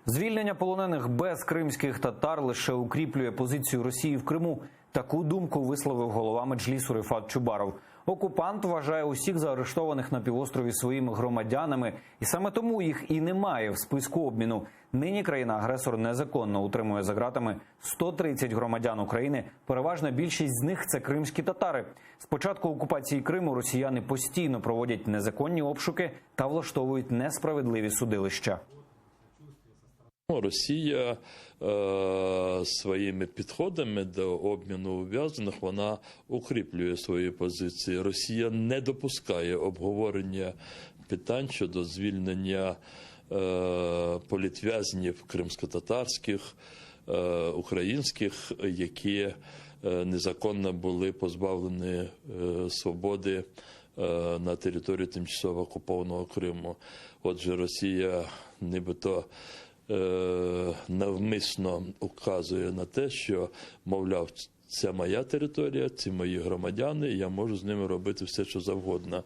Звільнення полонених без кримських татар лише укріплює позицію Росії в Криму. Таку думку висловив голова Меджлісу Рифат Чубаров. Окупант вважає усіх заарештованих на півострові своїми громадянами, і саме тому їх і немає в списку обміну. Нині країна-агресор незаконно утримує за ґратами 130 громадян України. Переважна більшість з них – це кримські татари. З початку окупації Криму росіяни постійно проводять незаконні обшуки та влаштовують несправедливі судилища. Росія своїми підходами до обміну ув'язнених, вона укріплює свої позиції. Росія не допускає обговорення питань щодо звільнення політв'язнів кримськотатарських, українських, які незаконно були позбавлені свободи на території тимчасово окупованого Криму. Отже, Росія нібито навмисно указує на те, що, мовляв, це моя територія, ці мої громадяни, і я можу з ними робити все, що завгодно.